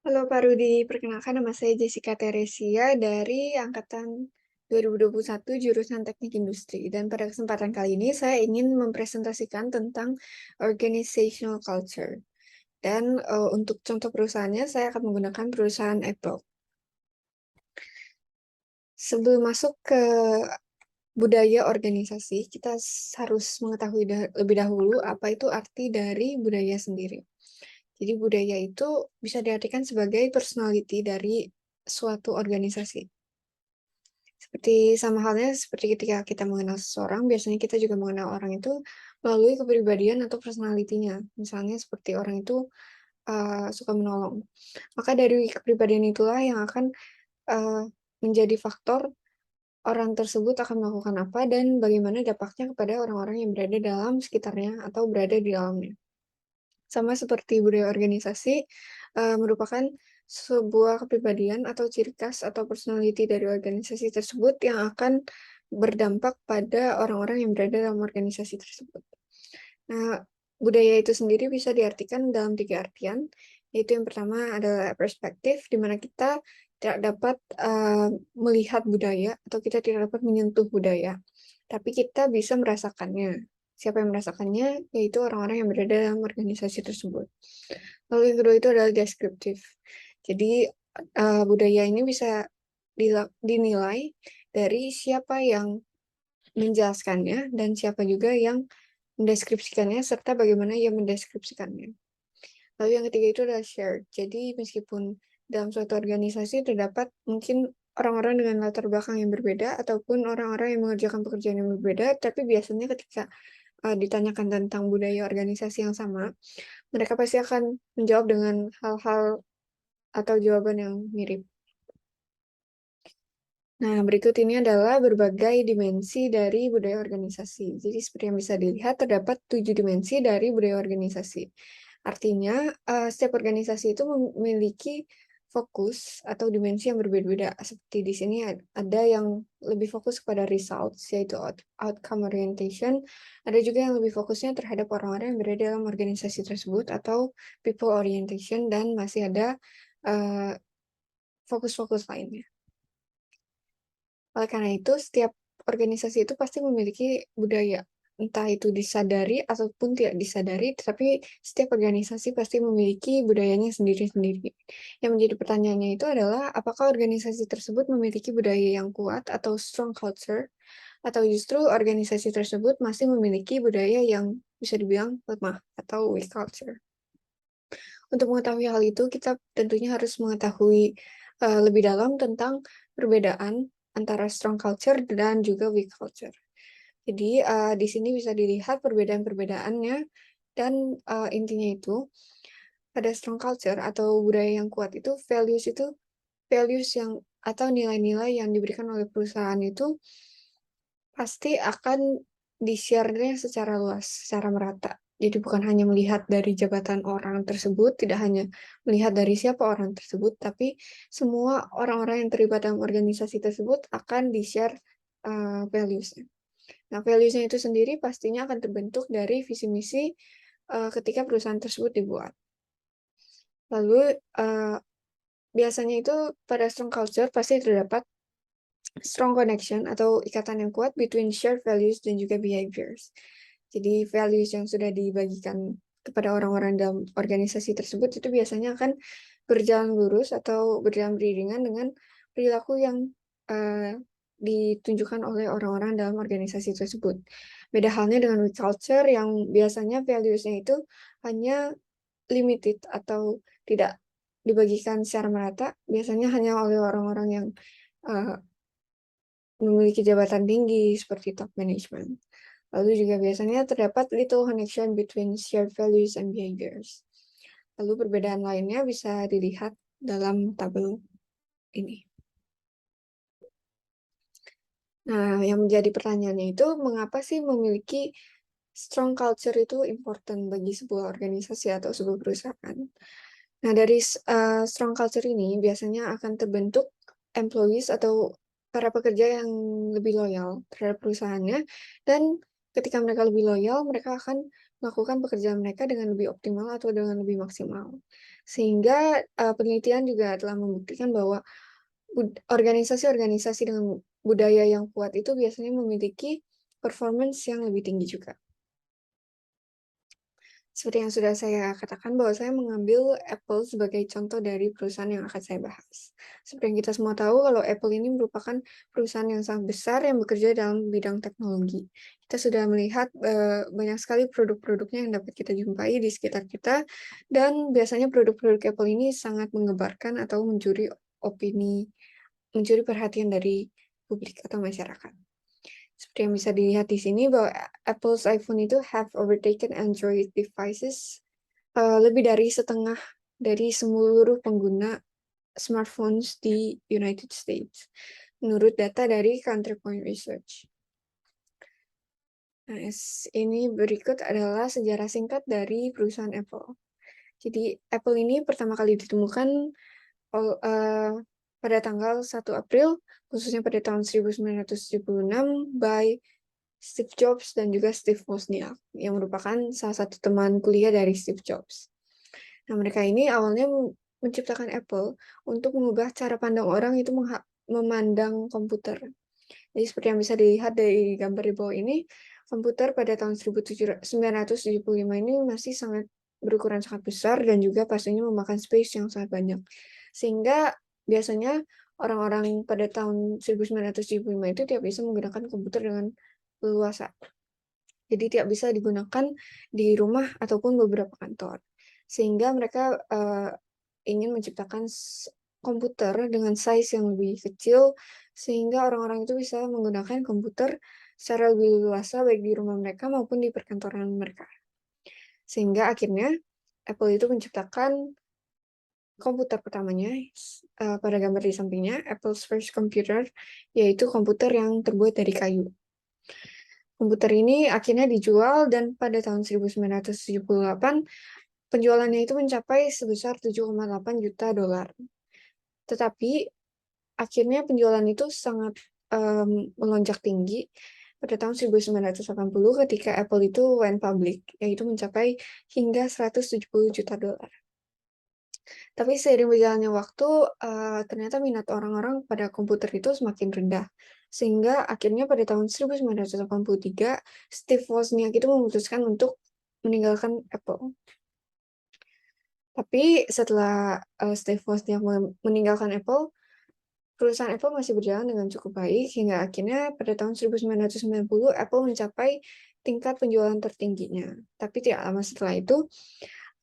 Halo Pak Rudi, perkenalkan nama saya Jessica Teresia dari angkatan 2021 jurusan Teknik Industri. Dan pada kesempatan kali ini saya ingin mempresentasikan tentang organizational culture. Dan untuk contoh perusahaannya saya akan menggunakan perusahaan Apple. Sebelum masuk ke budaya organisasi, kita harus mengetahui lebih dahulu apa itu arti dari budaya sendiri. Jadi budaya itu bisa diartikan sebagai personality dari suatu organisasi. Sama halnya seperti ketika kita mengenal seseorang, biasanya kita juga mengenal orang itu melalui kepribadian atau personality-nya. Misalnya seperti orang itu suka menolong. Maka dari kepribadian itulah yang akan uh, menjadi faktor orang tersebut akan melakukan apa dan bagaimana dampaknya kepada orang-orang yang berada dalam sekitarnya atau berada di dalamnya. Sama seperti budaya organisasi, merupakan sebuah kepribadian atau ciri khas atau personality dari organisasi tersebut yang akan berdampak pada orang-orang yang berada dalam organisasi tersebut. Nah, budaya itu sendiri bisa diartikan dalam 3 artian, yaitu yang pertama adalah perspektif, di mana kita tidak dapat, melihat budaya atau kita tidak dapat menyentuh budaya, tapi kita bisa merasakannya. Siapa yang merasakannya? Yaitu orang-orang yang berada dalam organisasi tersebut. Lalu yang kedua itu adalah deskriptif. Jadi, budaya ini bisa dinilai dari siapa yang menjelaskannya dan siapa juga yang mendeskripsikannya, serta bagaimana ia mendeskripsikannya. Lalu yang ketiga itu adalah shared. Jadi meskipun dalam suatu organisasi terdapat mungkin orang-orang dengan latar belakang yang berbeda ataupun orang-orang yang mengerjakan pekerjaan yang berbeda, tapi biasanya ketika ditanyakan tentang budaya organisasi yang sama, mereka pasti akan menjawab dengan hal-hal atau jawaban yang mirip. Nah, berikut ini adalah berbagai dimensi dari budaya organisasi. Jadi, seperti yang bisa dilihat, terdapat 7 dimensi dari budaya organisasi. Artinya, setiap organisasi itu memiliki fokus atau dimensi yang berbeda-beda. Seperti di sini ada yang lebih fokus kepada results, yaitu outcome orientation. Ada juga yang lebih fokusnya terhadap orang-orang yang berada dalam organisasi tersebut, atau people orientation, dan masih ada uh, fokus-fokus lainnya. Oleh karena itu, setiap organisasi itu pasti memiliki budaya, entah itu disadari ataupun tidak disadari, tetapi setiap organisasi pasti memiliki budayanya sendiri-sendiri. Yang menjadi pertanyaannya itu adalah, apakah organisasi tersebut memiliki budaya yang kuat atau strong culture, atau justru organisasi tersebut masih memiliki budaya yang bisa dibilang lemah atau weak culture. Untuk mengetahui hal itu, kita tentunya harus mengetahui lebih dalam tentang perbedaan antara strong culture dan juga weak culture. Jadi, di sini bisa dilihat perbedaan-perbedaannya dan intinya itu pada strong culture atau budaya yang kuat itu values yang atau nilai-nilai yang diberikan oleh perusahaan itu pasti akan di-share-nya secara luas, secara merata. Jadi bukan hanya melihat dari jabatan orang tersebut, tidak hanya melihat dari siapa orang tersebut, tapi semua orang-orang yang terlibat dalam organisasi tersebut akan di-share values-nya. Nah, values-nya itu sendiri pastinya akan terbentuk dari visi misi ketika perusahaan tersebut dibuat. Lalu biasanya itu pada strong culture pasti terdapat strong connection atau ikatan yang kuat between shared values dan juga behaviors. Jadi values yang sudah dibagikan kepada orang-orang dalam organisasi tersebut itu biasanya akan berjalan lurus atau berjalan beriringan dengan perilaku yang ditunjukkan oleh orang-orang dalam organisasi tersebut. Beda halnya dengan with culture yang biasanya values-nya itu hanya limited atau tidak dibagikan secara merata, biasanya hanya oleh orang-orang yang uh, memiliki jabatan tinggi seperti top management. Lalu juga biasanya terdapat little connection between shared values and behaviors. Lalu perbedaan lainnya bisa dilihat dalam tabel ini. Nah, yang menjadi pertanyaannya itu, mengapa sih memiliki strong culture itu important bagi sebuah organisasi atau sebuah perusahaan? Nah, dari strong culture ini biasanya akan terbentuk employees atau para pekerja yang lebih loyal terhadap perusahaannya, dan ketika mereka lebih loyal, mereka akan melakukan pekerjaan mereka dengan lebih optimal atau dengan lebih maksimal. Sehingga, penelitian juga telah membuktikan bahwa organisasi-organisasi dengan budaya yang kuat itu biasanya memiliki performance yang lebih tinggi juga. Seperti yang sudah saya katakan bahwa saya mengambil Apple sebagai contoh dari perusahaan yang akan saya bahas. Seperti yang kita semua tahu kalau Apple ini merupakan perusahaan yang sangat besar yang bekerja dalam bidang teknologi. Kita sudah melihat, banyak sekali produk-produknya yang dapat kita jumpai di sekitar kita, dan biasanya produk-produk Apple ini sangat mengebarkan atau mencuri perhatian dari publik atau masyarakat. Seperti yang bisa dilihat di sini bahwa Apple's iPhone itu have overtaken Android devices, lebih dari setengah dari seluruh pengguna smartphones di United States, menurut data dari Counterpoint Research. Nah, ini berikut adalah sejarah singkat dari perusahaan Apple. Jadi, Apple ini pertama kali ditemukan pada tanggal 1 April, khususnya pada tahun 1976 by Steve Jobs dan juga Steve Wozniak, yang merupakan salah satu teman kuliah dari Steve Jobs. Nah, mereka ini awalnya menciptakan Apple untuk mengubah cara pandang orang itu memandang komputer. Jadi seperti yang bisa dilihat dari gambar di bawah ini, komputer pada tahun 1975 ini masih berukuran sangat besar dan juga pastinya memakan space yang sangat banyak. Sehingga biasanya orang-orang pada tahun 1975 itu tidak bisa menggunakan komputer dengan leluasa. Jadi tidak bisa digunakan di rumah ataupun beberapa kantor. Sehingga mereka ingin menciptakan komputer dengan size yang lebih kecil, sehingga orang-orang itu bisa menggunakan komputer secara lebih leluasa baik di rumah mereka maupun di perkantoran mereka. Sehingga akhirnya Apple itu menciptakan komputer pertamanya, pada gambar di sampingnya, Apple's first computer, yaitu komputer yang terbuat dari kayu. Komputer ini akhirnya dijual dan pada tahun 1978, penjualannya itu mencapai sebesar 7,8 juta dolar. Tetapi akhirnya penjualan itu sangat melonjak tinggi pada tahun 1980 ketika Apple itu went public, yaitu mencapai hingga 170 juta dolar. Tapi seiring berjalannya waktu, ternyata minat orang-orang pada komputer itu semakin rendah. Sehingga akhirnya pada tahun 1983, Steve Wozniak itu memutuskan untuk meninggalkan Apple. Tapi setelah, Steve Wozniak meninggalkan Apple, perusahaan Apple masih berjalan dengan cukup baik, hingga akhirnya pada tahun 1990 Apple mencapai tingkat penjualan tertingginya. Tapi tidak lama setelah itu,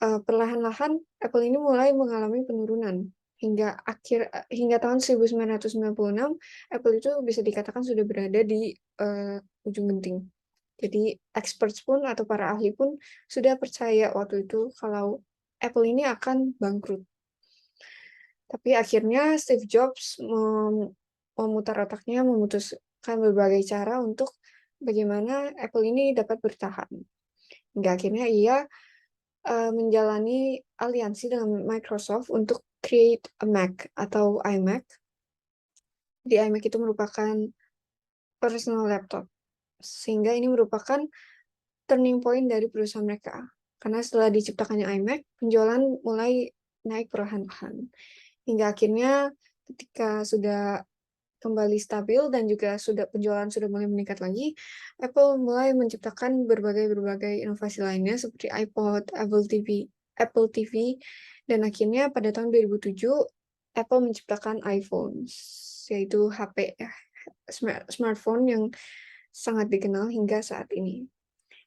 perlahan-lahan Apple ini mulai mengalami penurunan hingga tahun 1996 Apple itu bisa dikatakan sudah berada di ujung genting. Jadi experts pun atau para ahli pun sudah percaya waktu itu kalau Apple ini akan bangkrut. Tapi akhirnya Steve Jobs memutar otaknya, memutuskan berbagai cara untuk bagaimana Apple ini dapat bertahan. Hingga akhirnya ia menjalani aliansi dengan Microsoft untuk create a Mac atau iMac. Di iMac itu merupakan personal laptop, sehingga ini merupakan turning point dari perusahaan mereka. Karena setelah diciptakannya iMac, penjualan mulai naik perlahan-lahan. Hingga akhirnya ketika sudah kembali stabil dan juga penjualan sudah mulai meningkat lagi, Apple mulai menciptakan berbagai inovasi lainnya seperti iPod, Apple TV, dan akhirnya pada tahun 2007 Apple menciptakan iPhone, yaitu HP ya, smartphone yang sangat dikenal hingga saat ini.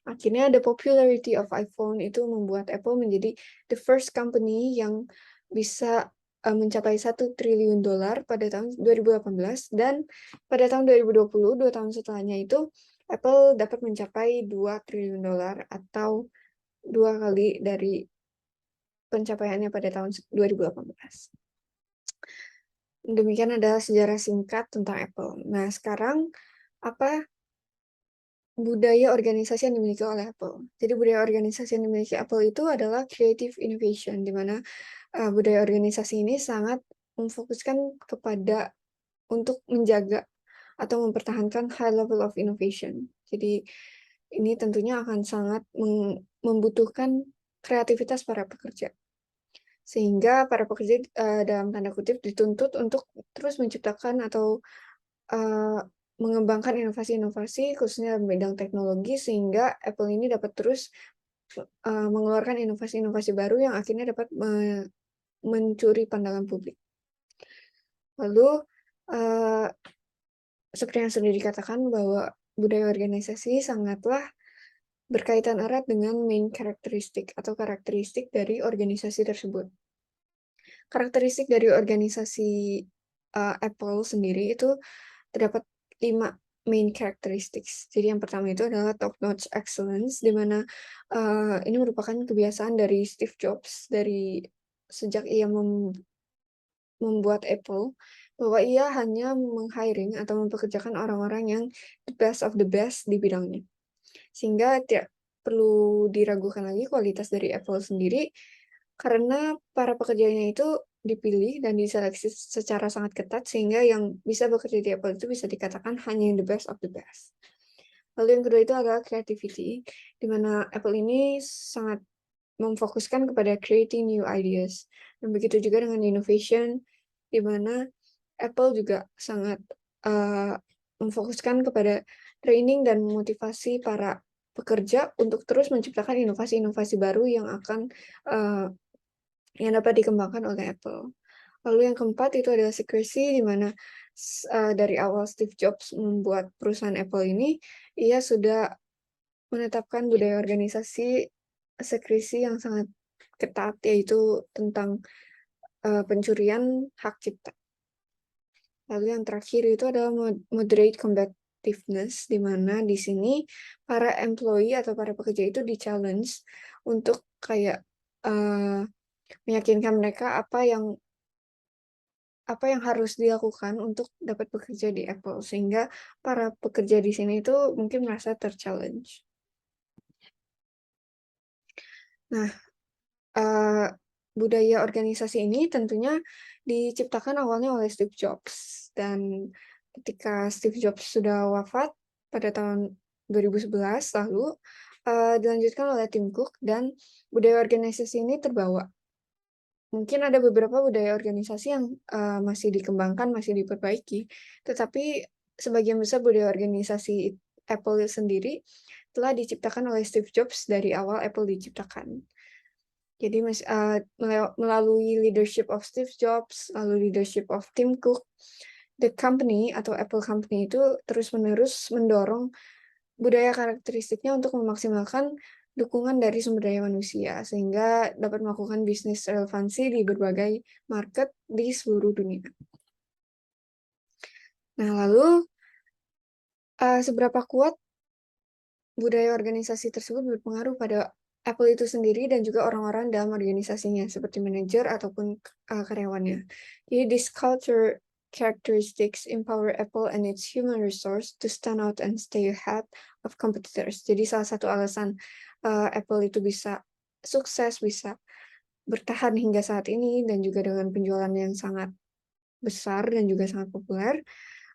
Akhirnya the popularity of iPhone itu membuat Apple menjadi the first company yang bisa mencapai $1 triliun pada tahun 2018, dan pada tahun 2020, 2 tahun setelahnya itu, Apple dapat mencapai $2 triliun atau 2 kali dari pencapaiannya pada tahun 2018. Demikian adalah sejarah singkat tentang Apple. Nah, sekarang apa budaya organisasi yang dimiliki oleh Apple? Jadi budaya organisasi yang dimiliki Apple itu adalah creative innovation, di mana budaya organisasi ini sangat memfokuskan kepada untuk menjaga atau mempertahankan high level of innovation. Jadi ini tentunya akan sangat membutuhkan kreativitas para pekerja. Sehingga para pekerja, dalam tanda kutip dituntut untuk terus menciptakan atau, eee, mengembangkan inovasi-inovasi khususnya dalam bidang teknologi sehingga Apple ini dapat terus, mengeluarkan inovasi-inovasi baru yang akhirnya dapat mencuri pandangan publik. Lalu, eee, seperti yang sudah dikatakan bahwa budaya organisasi sangatlah berkaitan erat dengan main karakteristik atau karakteristik dari organisasi tersebut. Karakteristik dari organisasi, Apple sendiri itu terdapat 5 main characteristics. Jadi yang pertama itu adalah top notch excellence, di mana, ini merupakan kebiasaan dari Steve Jobs dari sejak ia membuat Apple, bahwa ia hanya meng-hiring atau mempekerjakan orang-orang yang the best of the best di bidangnya. Sehingga tidak perlu diragukan lagi kualitas dari Apple sendiri, karena para pekerjanya itu dipilih dan diseleksi secara sangat ketat, sehingga yang bisa bekerja di Apple itu bisa dikatakan hanya yang the best of the best. Lalu yang kedua itu adalah creativity, di mana Apple ini sangat memfokuskan kepada creating new ideas, dan begitu juga dengan innovation, di mana Apple juga sangat, memfokuskan kepada training dan motivasi para pekerja untuk terus menciptakan inovasi-inovasi baru yang akan, yang dapat dikembangkan oleh Apple. Lalu yang keempat itu adalah secrecy, di mana dari awal Steve Jobs membuat perusahaan Apple ini, ia sudah menetapkan budaya organisasi secrecy yang sangat ketat, yaitu tentang, pencurian hak cipta. Lalu yang terakhir itu adalah moderate combativeness, di mana di sini para employee atau para pekerja itu di-challenge untuk kayak, meyakinkan mereka apa yang harus dilakukan untuk dapat bekerja di Apple, sehingga para pekerja di sini itu mungkin merasa ter-challenge. Nah, eee, budaya organisasi ini tentunya diciptakan awalnya oleh Steve Jobs, dan ketika Steve Jobs sudah wafat pada tahun 2011 lalu, dilanjutkan oleh Tim Cook dan budaya organisasi ini terbawa. Mungkin ada beberapa budaya organisasi yang, masih dikembangkan, masih diperbaiki, tetapi sebagian besar budaya organisasi Apple sendiri telah diciptakan oleh Steve Jobs dari awal Apple diciptakan. Jadi melalui leadership of Steve Jobs, lalu leadership of Tim Cook, the company atau Apple Company itu terus-menerus mendorong budaya karakteristiknya untuk memaksimalkan dukungan dari sumber daya manusia, sehingga dapat melakukan bisnis relevansi di berbagai market di seluruh dunia. Nah, lalu, seberapa kuat budaya organisasi tersebut berpengaruh pada Apple itu sendiri dan juga orang-orang dalam organisasinya, seperti manajer ataupun, karyawannya. Jadi this culture characteristics empower Apple and its human resource to stand out and stay ahead of competitors. Jadi salah satu alasan, Apple itu bisa sukses, bisa bertahan hingga saat ini dan juga dengan penjualan yang sangat besar dan juga sangat populer,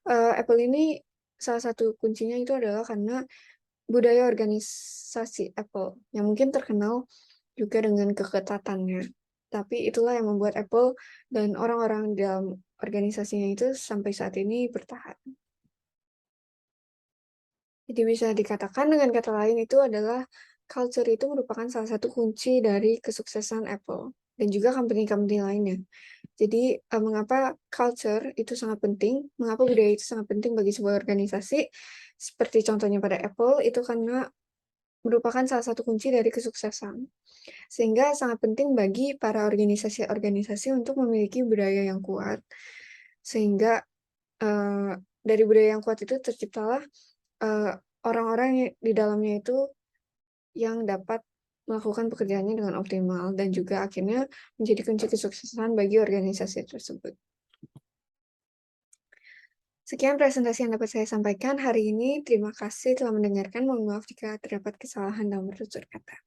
Apple ini salah satu kuncinya itu adalah karena budaya organisasi Apple, yang mungkin terkenal juga dengan keketatannya. Tapi itulah yang membuat Apple dan orang-orang dalam organisasinya itu sampai saat ini bertahan. Jadi bisa dikatakan dengan kata lain itu adalah culture itu merupakan salah satu kunci dari kesuksesan Apple dan juga company-company lainnya. Jadi, mengapa culture itu sangat penting, mengapa budaya itu sangat penting bagi sebuah organisasi, seperti contohnya pada Apple, itu karena merupakan salah satu kunci dari kesuksesan. Sehingga sangat penting bagi para organisasi-organisasi untuk memiliki budaya yang kuat. Sehingga, dari budaya yang kuat itu terciptalah, eee, orang-orang di dalamnya itu yang dapat melakukan pekerjaannya dengan optimal dan juga akhirnya menjadi kunci kesuksesan bagi organisasi tersebut. Sekian presentasi yang dapat saya sampaikan hari ini. Terima kasih telah mendengarkan. Mohon maaf jika terdapat kesalahan dalam bertutur kata.